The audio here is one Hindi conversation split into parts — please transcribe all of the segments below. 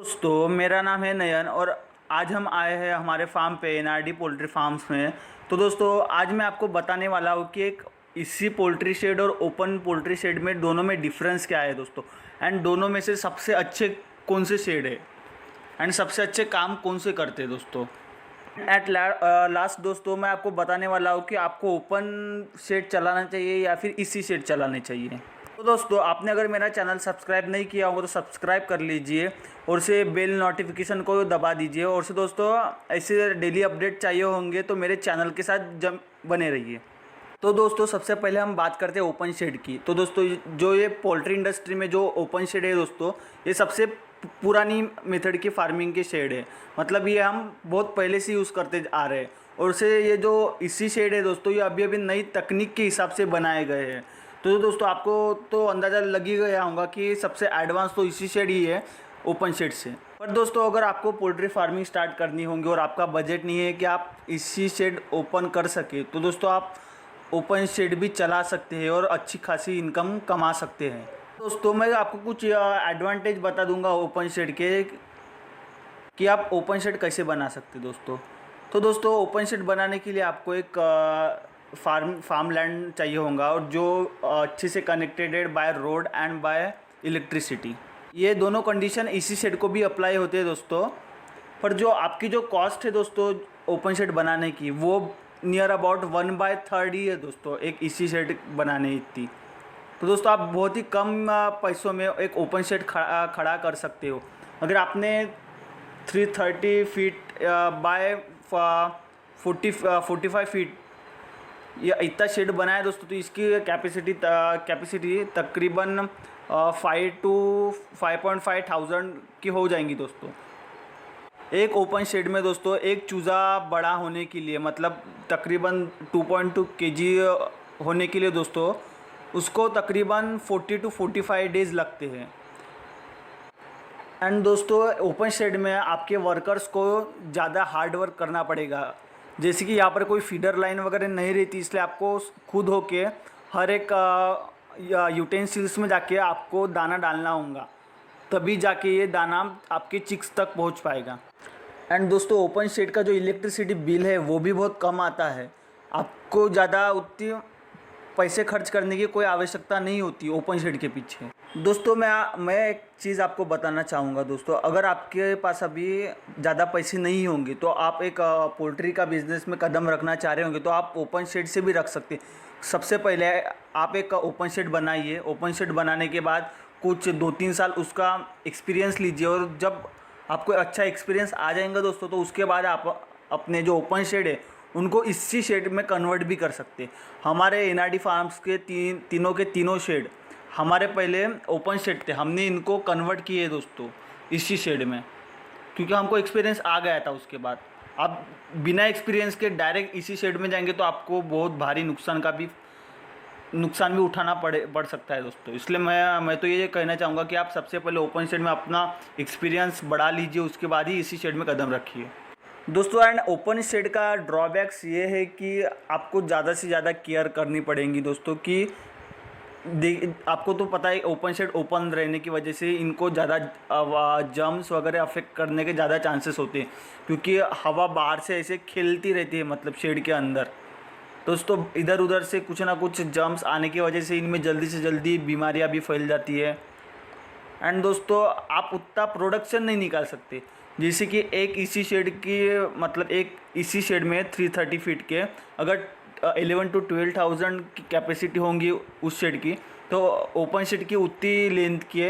दोस्तों मेरा नाम है नयन और आज हम आए हैं हमारे फार्म पे एनआरडी पोल्ट्री फार्म्स में। तो दोस्तों आज मैं आपको बताने वाला हूँ कि एक इसी पोल्ट्री शेड और ओपन पोल्ट्री शेड में दोनों में डिफरेंस क्या है दोस्तों, एंड दोनों में से सबसे अच्छे कौन से शेड है एंड सबसे अच्छे काम कौन से करते हैं दोस्तों। एट लास्ट दोस्तों मैं आपको बताने वाला हूँ कि आपको ओपन शेड चलाना चाहिए या फिर इसी शेड चलाने चाहिए। तो दोस्तों आपने अगर मेरा चैनल सब्सक्राइब नहीं किया होगा तो सब्सक्राइब कर लीजिए और से बेल नोटिफिकेशन को दबा दीजिए। और से दोस्तों ऐसे डेली अपडेट चाहिए होंगे तो मेरे चैनल के साथ बने रहिए। तो दोस्तों सबसे पहले हम बात करते हैं ओपन शेड की। तो दोस्तों जो ये पोल्ट्री इंडस्ट्री में जो ओपन शेड है दोस्तों, ये सबसे पुरानी मेथड की फार्मिंग के शेड है। मतलब ये हम बहुत पहले से यूज़ करते आ रहे हैं। और से ये जो इसी शेड है दोस्तों, ये अभी अभी नई तकनीक के हिसाब से बनाए गए हैं। तो दोस्तों आपको तो अंदाज़ा लग ही गया होगा कि सबसे एडवांस तो इसी शेड ही है ओपन शेड से। पर दोस्तों अगर आपको पोल्ट्री फार्मिंग स्टार्ट करनी होगी और आपका बजट नहीं है कि आप इसी शेड ओपन कर सके, तो दोस्तों आप ओपन शेड भी चला सकते हैं और अच्छी खासी इनकम कमा सकते हैं। दोस्तों मैं आपको कुछ एडवांटेज बता दूंगा ओपन शेड के कि आप ओपन शेड कैसे बना सकते हैं दोस्तों। तो दोस्तों ओपन शेड बनाने के लिए आपको एक फार्म लैंड चाहिए होगा और जो अच्छे से connected by road and bye electricity. ये दोनों कंडीशन इसी शेड को भी अप्लाई होते हैं दोस्तों। पर जो आपकी जो कॉस्ट है दोस्तों ओपन शेड बनाने की, वो नियर अबाउट 1/3 ही है दोस्तों एक इसी शेड बनाने की। तो दोस्तों आप बहुत ही कम पैसों में एक ओपन शेड खड़ा कर सकते हो। अगर आपने 330 फीट बाय 45 फीट ये इतना शेड बनाया दोस्तों, तो इसकी कैपेसिटी तकरीबन 5 to 5.5 थाउजेंड की हो जाएंगी दोस्तों। एक ओपन शेड में दोस्तों एक चूज़ा बड़ा होने के लिए, मतलब तकरीबन 2.2 kg होने के लिए दोस्तों उसको तकरीबन 40 to 45 डेज़ लगते हैं। एंड दोस्तों ओपन शेड में आपके वर्कर्स को ज़्यादा हार्ड वर्क करना पड़ेगा। जैसे कि यहाँ पर कोई फीडर लाइन वगैरह नहीं रहती, इसलिए आपको खुद होके हर एक यूटेंसिल्स में जाके आपको दाना डालना होगा, तभी जाके ये दाना आपके चिक्स तक पहुँच पाएगा। एंड दोस्तों ओपन शेड का जो इलेक्ट्रिसिटी बिल है वो भी बहुत कम आता है। आपको ज़्यादा उतनी पैसे खर्च करने की कोई आवश्यकता नहीं होती ओपन शेड के पीछे। दोस्तों मैं एक चीज़ आपको बताना चाहूँगा दोस्तों, अगर आपके पास अभी ज़्यादा पैसे नहीं होंगे तो आप एक पोल्ट्री का बिज़नेस में कदम रखना चाह रहे होंगे तो आप ओपन शेड से भी रख सकते हैं। सबसे पहले आप एक ओपन शेड बनाइए। ओपन शेड बनाने के बाद कुछ 2-3 साल उसका एक्सपीरियंस लीजिए और जब आपको अच्छा एक्सपीरियंस आ जाएगा दोस्तों, तो उसके बाद आप अपने जो ओपन शेड है उनको इसी शेड में कन्वर्ट भी कर सकते हैं। हमारे एनआरडी फार्म्स के तीनों के तीनों शेड हमारे पहले ओपन शेड थे, हमने इनको कन्वर्ट किए दोस्तों इसी शेड में, क्योंकि हमको एक्सपीरियंस आ गया था। उसके बाद आप बिना एक्सपीरियंस के डायरेक्ट इसी शेड में जाएंगे तो आपको बहुत भारी नुकसान भी उठाना पड़ सकता है दोस्तों। इसलिए मैं तो ये कहना चाहूँगा कि आप सबसे पहले ओपन शेड में अपना एक्सपीरियंस बढ़ा लीजिए, उसके बाद ही इसी शेड में कदम रखिए दोस्तों। एंड ओपन शेड का ड्रॉबैक्स ये है कि आपको ज़्यादा से ज़्यादा केयर करनी पड़ेगी दोस्तों। कि आपको तो पता है ओपन शेड ओपन रहने की वजह से इनको ज़्यादा जर्म्स वगैरह अफेक्ट करने के ज़्यादा चांसेस होते हैं, क्योंकि हवा बाहर से ऐसे खेलती रहती है मतलब शेड के अंदर। दोस्तों इधर उधर से कुछ ना कुछ जर्म्स आने की वजह से इनमें जल्दी से जल्दी बीमारियां भी फैल जाती है। एंड दोस्तों आप उतना प्रोडक्शन नहीं निकाल सकते। जैसे कि एक इसी शेड की, मतलब एक इसी शेड में 330 फीट के अगर 11 to 12,000 की कैपेसिटी होंगी उस शेड की, तो ओपन शेड की उतनी लेंथ की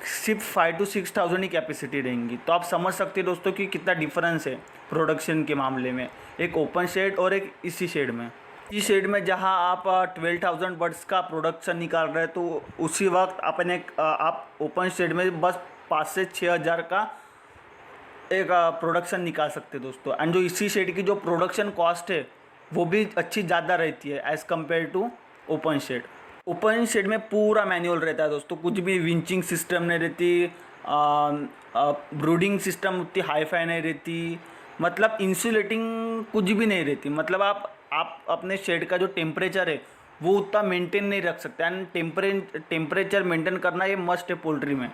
सिर्फ 5 to 6,000 ही कैपेसिटी रहेंगी। तो आप समझ सकते हैं दोस्तों कि कितना डिफरेंस है प्रोडक्शन के मामले में एक ओपन शेड और एक इसी शेड में। इस शेड में जहां आप 12,000 बर्ड्स का प्रोडक्शन निकाल रहे हैं, तो उसी वक्त आप ओपन शेड में बस 5 से 6,000 का एक प्रोडक्शन निकाल सकते हैं दोस्तों। एंड जो इसी शेड की जो प्रोडक्शन कॉस्ट है वो भी अच्छी ज़्यादा रहती है as compare to open shed. Open shed में पूरा मैनुअल रहता है दोस्तों, कुछ भी विंचिंग सिस्टम नहीं रहती, ब्रूडिंग सिस्टम उतनी हाई फाई नहीं रहती, मतलब इंसुलेटिंग कुछ भी नहीं रहती। मतलब आप अपने शेड का जो टेम्परेचर है वो उतना मेंटेन नहीं रख सकते। एंड टेम्परेचर मेंटेन करना ये मस्ट है पोल्ट्री में।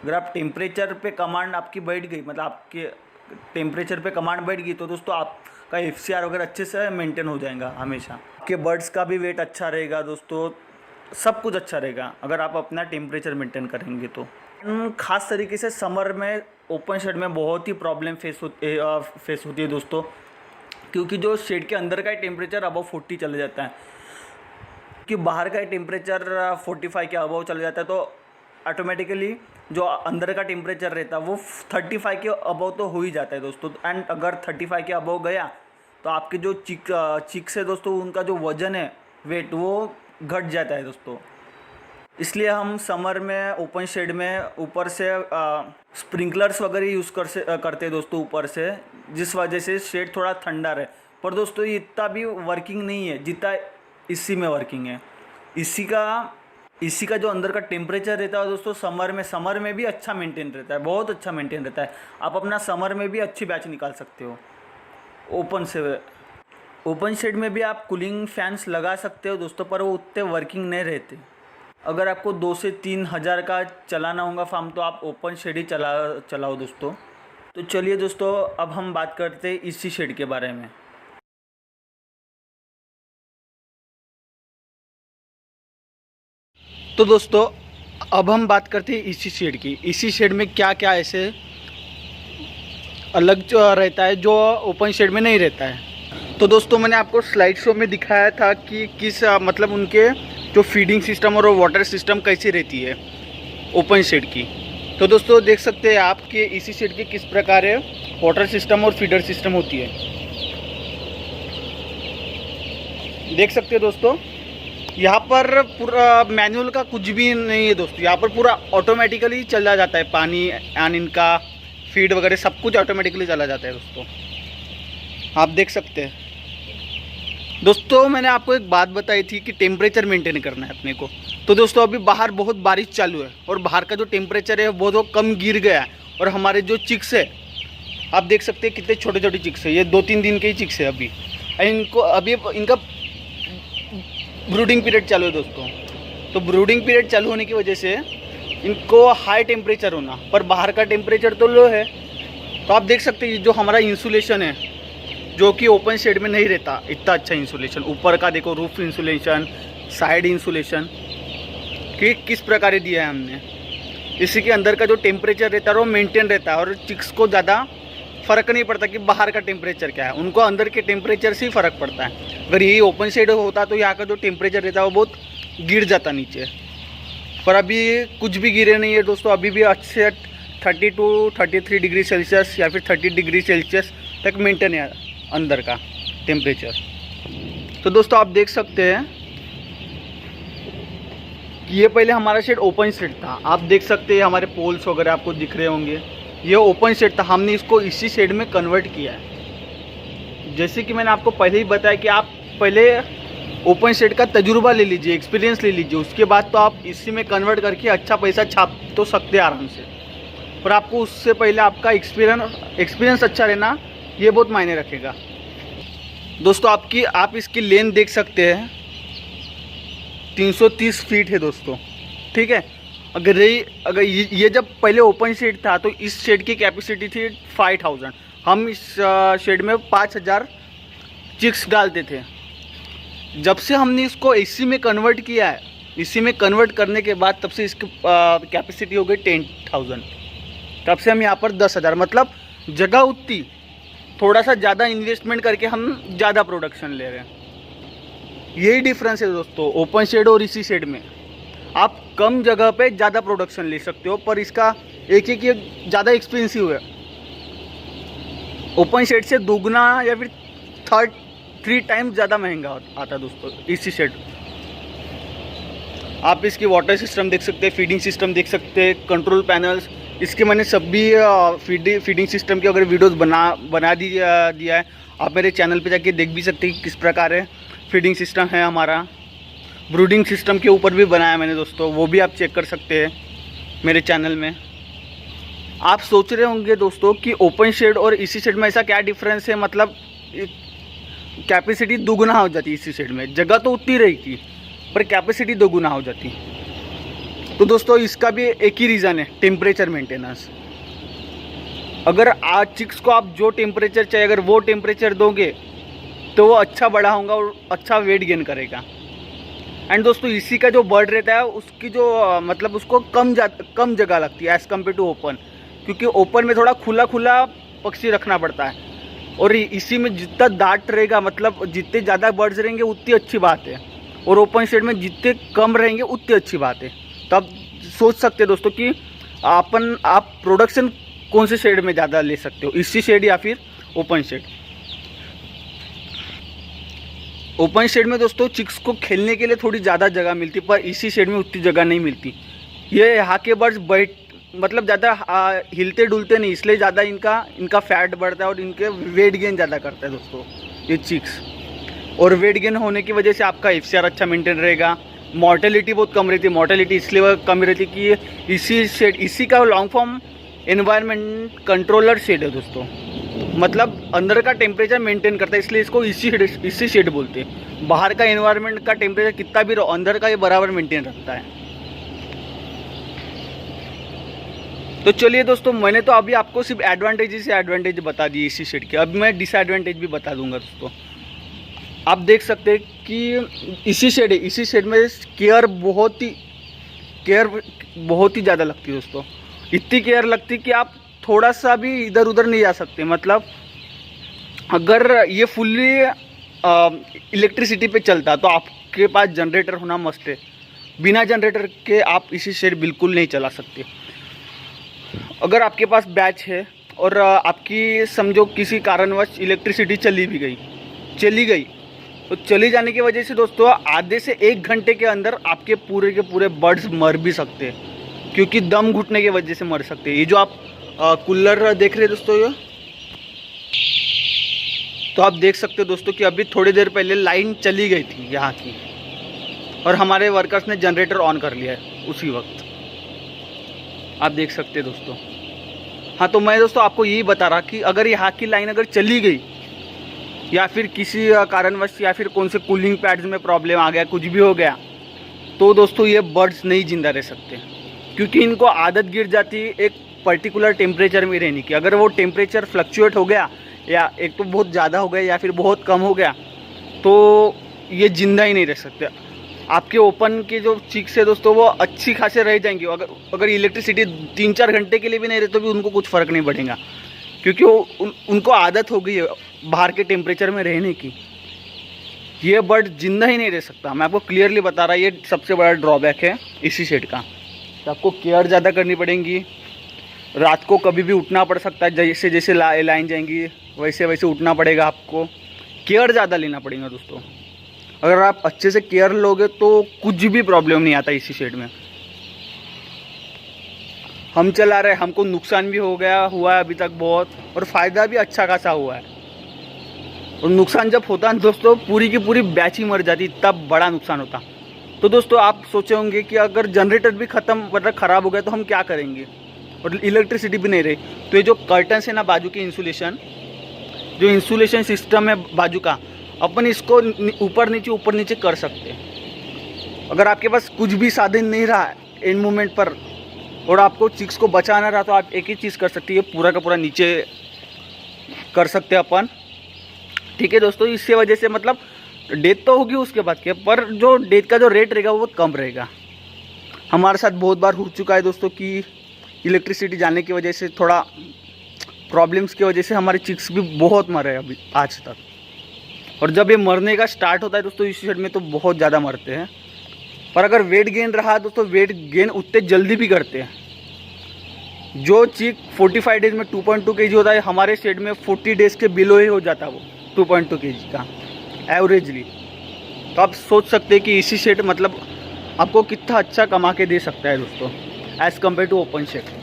अगर आप टेम्परेचर पे कमांड आपकी बैठ गई, मतलब आपके टेम्परेचर पे कमांड बैठ गई, तो दोस्तों आपका FCR वगैरह अच्छे से मेंटेन हो जाएगा हमेशा। आपके बर्ड्स का भी वेट अच्छा रहेगा दोस्तों, सब कुछ अच्छा रहेगा अगर आप अपना टेम्परेचर मेंटेन करेंगे तो। ख़ास तरीके से समर में ओपन शेड में बहुत ही प्रॉब्लम फेस होती है दोस्तों, क्योंकि जो शेड के अंदर का टेम्परेचर अबव 40 चले जाता है, कि बाहर का टेम्परेचर 45 के अबव चले जाता है, तो ऑटोमेटिकली जो अंदर का टेम्परेचर रहता है वो 35 के अबव तो हो ही जाता है दोस्तों। एंड अगर 35 के अबव गया तो आपके जो चिक्स है दोस्तों, उनका जो वज़न है, वेट, वो घट जाता है दोस्तों। इसलिए हम समर में ओपन शेड में ऊपर से स्प्रिंकलर्स वगैरह यूज़ करते हैं दोस्तों ऊपर से, जिस वजह से शेड थोड़ा ठंडा रहे। पर दोस्तों ये इतना भी वर्किंग नहीं है जितना इसी में वर्किंग है। इसी का जो अंदर का टेम्परेचर रहता है दोस्तों, समर में भी अच्छा मेंटेन रहता है, बहुत अच्छा मेंटेन रहता है। आप अपना समर में भी अच्छी बैच निकाल सकते हो ओपन शेड में भी आप कूलिंग फैंस लगा सकते हो दोस्तों, पर वो उतने वर्किंग नहीं रहते। अगर आपको 2 से 3 हज़ार का चलाना होगा फार्म, तो आप ओपन शेड ही चलाओ दोस्तों। तो चलिए दोस्तों, अब हम बात करते हैं इसी शेड के बारे में। तो दोस्तों अब हम बात करते हैं इसी शेड की। इसी शेड में क्या क्या ऐसे अलग जो रहता है जो ओपन शेड में नहीं रहता है। तो दोस्तों मैंने आपको स्लाइड शो में दिखाया था कि किस मतलब उनके जो फीडिंग सिस्टम और वाटर सिस्टम कैसी रहती है ओपन शेड की। तो दोस्तों देख सकते हैं आप कि इसी शेड की किस प्रकार है वाटर सिस्टम और फीडर सिस्टम होती है। देख सकते हैं दोस्तों, यहाँ पर पूरा मैनुअल का कुछ भी नहीं है दोस्तों, यहाँ पर पूरा ऑटोमेटिकली चला जाता है। पानी एंड इनका फीड वगैरह सब कुछ ऑटोमेटिकली चला जाता है दोस्तों, आप देख सकते हैं। दोस्तों मैंने आपको एक बात बताई थी कि टेम्परेचर मेंटेन करना है अपने को। तो दोस्तों अभी बाहर बहुत बारिश चालू है और बाहर का जो टेम्परेचर है वो तो कम गिर गया है, और हमारे जो चिक्स है आप देख सकते हैं कितने छोटे छोटे चिक्स है। ये 2-3 दिन के ही चिक्स है अभी, अभी इनका ब्रूडिंग पीरियड चालू है दोस्तों। तो ब्रूडिंग पीरियड चालू होने की वजह से इनको हाई टेम्परेचर होना, पर बाहर का टेम्परेचर तो लो है। तो आप देख सकते हैं जो हमारा इंसुलेशन है, जो कि ओपन शेड में नहीं रहता इतना अच्छा इंसुलेशन। ऊपर का देखो रूफ इंसुलेशन, साइड इंसुलेशन कि किस प्रकार दिया है हमने। इसी के अंदर का जो टेम्परेचर रहता है वो मेंटेन रहता है, और चिक्स को ज़्यादा फ़र्क नहीं पड़ता कि बाहर का टेम्परेचर क्या है, उनको अंदर के टेम्परेचर से ही फ़र्क पड़ता है। अगर यही ओपन शेड होता तो यहाँ का जो टेम्परेचर रहता है वो बहुत गिर जाता नीचे, पर अभी कुछ भी गिरे नहीं है दोस्तों। अभी भी अच्छे 30 to 33 डिग्री सेल्सियस या फिर 30 डिग्री सेल्सियस तक मेंटेन है अंदर का टेम्परेचर। तो दोस्तों आप देख सकते हैं कि ये पहले हमारा शेड ओपन शेड था। आप देख सकते हैं हमारे पोल्स वगैरह आपको दिख रहे होंगे, ये ओपन शेड था, हमने इसको इसी शेड में कन्वर्ट किया है। जैसे कि मैंने आपको पहले ही बताया कि आप पहले ओपन शेड का तजुर्बा ले लीजिए, एक्सपीरियंस ले लीजिए, उसके बाद तो आप इसी में कन्वर्ट करके अच्छा पैसा छाप तो सकते हैं आराम से। पर आपको उससे पहले आपका एक्सपीरियंस अच्छा रहना ये बहुत मायने रखेगा दोस्तों। आप इसकी लेंथ देख सकते हैं 330 फीट है दोस्तों, ठीक है। अगर ये जब पहले ओपन शेड था तो इस शेड की कैपेसिटी थी 5000। हम इस शेड में 5000 चिक्स डालते थे। जब से हमने इसको एसी में कन्वर्ट किया है, इसी में कन्वर्ट करने के बाद तब से इसकी कैपेसिटी हो गई 10,000। तब से हम यहाँ पर 10,000, मतलब जगह उतनी, थोड़ा सा ज़्यादा इन्वेस्टमेंट करके हम ज़्यादा प्रोडक्शन ले रहे हैं। यही डिफरेंस है दोस्तों ओपन शेड और इसी शेड में। आप कम जगह पे ज़्यादा प्रोडक्शन ले सकते हो, पर इसका एक ये ज़्यादा एक्सपेंसिव है। ओपन शेड से दोगुना या फिर 3 टाइम्स ज़्यादा महंगा आता है दोस्तों इसी शेड। आप इसकी वाटर सिस्टम देख सकते हैं, फीडिंग सिस्टम देख सकते हैं, कंट्रोल पैनल्स। इसके मैंने सभी फीडिंग सिस्टम की अगर वीडियोस बना दिया है, आप मेरे चैनल पे जाके देख भी सकते हैं किस प्रकार है फीडिंग सिस्टम है हमारा। ब्रूडिंग सिस्टम के ऊपर भी बनाया मैंने दोस्तों, वो भी आप चेक कर सकते हैं मेरे चैनल में। आप सोच रहे होंगे दोस्तों कि ओपन शेड और इसी शेड में ऐसा क्या डिफरेंस है, मतलब कैपेसिटी दोगुना हो जाती है इसी शेड में। जगह तो उतनी रही थी पर कैपेसिटी दोगुना हो जाती। तो दोस्तों इसका भी एक ही रीज़न है, टेम्परेचर मेंटेनेंस। अगर आज चिक्स को आप जो टेम्परेचर चाहिए अगर वो टेम्परेचर दोगे तो वो अच्छा बड़ा होगा और अच्छा वेट गेन करेगा। एंड दोस्तों इसी का जो बर्ड रहता है उसकी जो मतलब उसको कम कम जगह लगती है एज़ कम्पेयर टू ओपन, क्योंकि ओपन में थोड़ा खुला खुला पक्षी रखना पड़ता है और इसी में जितना दाट रहेगा मतलब जितने ज़्यादा बर्ड्स रहेंगे उतनी अच्छी बात है, और ओपन शेड में जितने कम रहेंगे उतनी अच्छी बात है। तो आप सोच सकते हैं दोस्तों कि आप प्रोडक्शन कौन से शेड में ज़्यादा ले सकते हो, इसी शेड या फिर ओपन शेड। ओपन शेड में दोस्तों चिक्स को खेलने के लिए थोड़ी ज़्यादा जगह मिलती है, पर इसी शेड में उतनी जगह नहीं मिलती। ये यहाँ के बर्ड्स मतलब ज़्यादा हिलते डुलते नहीं, इसलिए ज़्यादा इनका फैट बढ़ता है और इनके वेट गेन ज़्यादा करता है दोस्तों ये चिक्स। और वेट गेन होने की वजह से आपका एफसीआर अच्छा मेंटेन रहेगा। मॉर्टेलिटी बहुत कम रहती है, मॉर्टेलिटी इसलिए कम रहती है कि इसी का long form environment controller shed है दोस्तों, मतलब अंदर का टेम्परेचर मेंटेन करता है, इसलिए इसको इसी शेड बोलते हैं। बाहर का एनवायरनमेंट का टेम्परेचर कितना भी रहो अंदर का ये बराबर मेंटेन रखता है। तो चलिए दोस्तों, मैंने तो अभी आपको सिर्फ एडवांटेज बता दिए इसी शेड के, अब मैं डिसएडवांटेज भी बता दूंगा दोस्तों। आप देख सकते हैं कि इसी शेड में केयर बहुत ही ज़्यादा लगती है दोस्तों। इतनी केयर लगती है कि आप थोड़ा सा भी इधर उधर नहीं जा सकते। मतलब अगर ये फुल्ली इलेक्ट्रिसिटी पे चलता तो आपके पास जनरेटर होना मस्ट है, बिना जनरेटर के आप इसी शेड बिल्कुल नहीं चला सकते। अगर आपके पास बैच है और आपकी समझो किसी कारणवश इलेक्ट्रिसिटी चली गई तो चली जाने की वजह से दोस्तों आधे से 1 घंटे के अंदर आपके पूरे के पूरे बर्ड्स मर भी सकते हैं, क्योंकि दम घुटने की वजह से मर सकते हैं। ये जो आप कूलर देख रहे हैं दोस्तों, ये तो आप देख सकते हो दोस्तों कि अभी थोड़ी देर पहले लाइन चली गई थी यहाँ की और हमारे वर्कर्स ने जनरेटर ऑन कर लिया है उसी वक्त, आप देख सकते हैं दोस्तों। हाँ, तो मैं दोस्तों आपको यही बता रहा कि अगर यहाँ की लाइन अगर चली गई या फिर किसी कारणवश या फिर कौन से कूलिंग पैड्स में प्रॉब्लम आ गया, कुछ भी हो गया, तो दोस्तों ये बर्ड्स नहीं जिंदा रह सकते, क्योंकि इनको आदत गिर जाती है एक पर्टिकुलर टेम्परेचर में रहने की। अगर वो टेम्परेचर फ्लक्चुएट हो गया या एक तो बहुत ज़्यादा हो गया या फिर बहुत कम हो गया तो ये ज़िंदा ही नहीं रह सकते। आपके ओपन के जो चिक्स है दोस्तों वो अच्छी खासे रह जाएंगे। अगर इलेक्ट्रिसिटी 3-4 घंटे के लिए भी नहीं रहे तो भी उनको कुछ फ़र्क नहीं पड़ेगा, क्योंकि उनको आदत हो गई है बाहर के टेम्परेचर में रहने की। ये बर्ड जिंदा ही नहीं रह सकता, मैं आपको क्लियरली बता रहा। ये सबसे बड़ा ड्रॉबैक है इसी शेड का। तो आपको केयर ज़्यादा करनी पड़ेगी, रात को कभी भी उठना पड़ सकता है, जैसे जैसे लाइन जाएंगी वैसे वैसे उठना पड़ेगा, आपको केयर ज़्यादा लेना पड़ेगा दोस्तों। अगर आप अच्छे से केयर लोगे तो कुछ भी प्रॉब्लम नहीं आता इसी शेड में। हम चला रहे, हमको नुकसान भी हुआ है अभी तक बहुत, और फ़ायदा भी अच्छा खासा हुआ है। और नुकसान जब होता है दोस्तों पूरी की पूरी बैच ही मर जाती, इतना बड़ा नुकसान होता। तो दोस्तों आप सोचे होंगे कि अगर जनरेटर भी मतलब ख़राब हो गया तो हम क्या करेंगे, और इलेक्ट्रिसिटी भी नहीं रही। तो ये जो कर्टन्स है ना बाजू के जो इंसुलेशन सिस्टम है बाजू का, अपन इसको ऊपर नीचे कर सकते हैं। अगर आपके पास कुछ भी साधन नहीं रहा इन मोमेंट पर और आपको चिक्स को बचाना रहा तो आप एक ही चीज़ कर सकते हैं, पूरा का पूरा नीचे कर सकते हैं अपन। ठीक है दोस्तों, इससे वजह से मतलब डेथ तो होगी उसके बाद के, पर जो डेथ का जो रेट रहेगा वो बहुत कम रहेगा। हमारे साथ बहुत बार हो चुका है दोस्तों कि इलेक्ट्रिसिटी जाने की वजह से थोड़ा प्रॉब्लम्स की वजह से हमारे चिक्स भी बहुत मरे अभी आज तक। और जब ये मरने का स्टार्ट होता है दोस्तों इस शेड में तो बहुत ज़्यादा मरते हैं। पर अगर वेट गेन रहा दोस्तों, वेट गेन उतने जल्दी भी करते हैं। जो चिक 45 डेज में 2.2 kg होता है, हमारे शेड में 40 डेज के बिलो ही हो जाता है वो 2.2 kg का एवरेजली। तो आप सोच सकते हैं कि इसी शेड मतलब आपको कितना अच्छा कमा के दे सकता है दोस्तों as compare to open shed.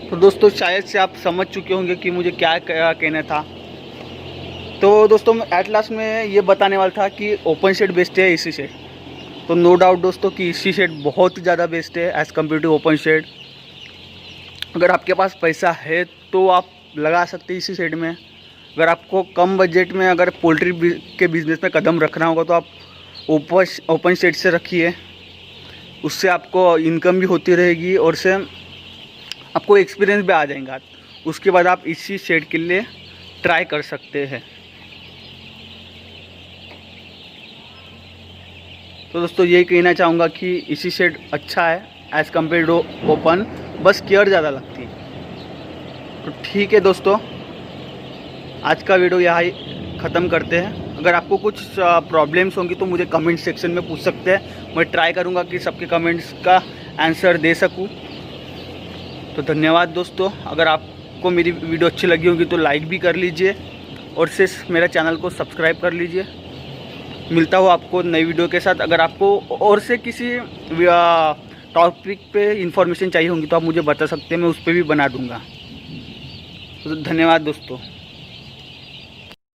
तो दोस्तों शायद से आप समझ चुके होंगे कि मुझे क्या कहना था। तो दोस्तों एट लास्ट में ये बताने वाला था कि ओपन शेड बेस्ट है इसी शेड। तो नो डाउट दोस्तों कि इसी शेड बहुत ही ज़्यादा बेस्ट है as compare to open shed. अगर आपके पास पैसा है तो आप लगा सकते हैं इसी शेड में। अगर आपको कम बजट में अगर पोल्ट्री के बिज़नेस में कदम रखना होगा तो आप ओपन शेड से रखिए, उससे आपको इनकम भी होती रहेगी और से आपको एक्सपीरियंस भी आ जाएगा। उसके बाद आप इसी शेड के लिए ट्राई कर सकते हैं। तो दोस्तों यही कहना चाहूँगा कि इसी शेड अच्छा है एज़ कम्पेयर टू ओपन, बस केयर ज़्यादा लगती है। तो ठीक है दोस्तों, आज का वीडियो यहाँ ही ख़त्म करते हैं। अगर आपको कुछ प्रॉब्लम्स होंगी तो मुझे कमेंट सेक्शन में पूछ सकते हैं, मैं ट्राई करूँगा कि सबके कमेंट्स का आंसर दे सकूँ। तो धन्यवाद दोस्तों। अगर आपको मेरी वीडियो अच्छी लगी होगी तो लाइक भी कर लीजिए और सिर्फ मेरा चैनल को सब्सक्राइब कर लीजिए। मिलता हूँ आपको नई वीडियो के साथ। अगर आपको और से किसी टॉपिक पे इंफॉर्मेशन चाहिए होंगी तो आप मुझे बता सकते हैं, मैं उस पर भी बना दूँगा। तो धन्यवाद दोस्तों।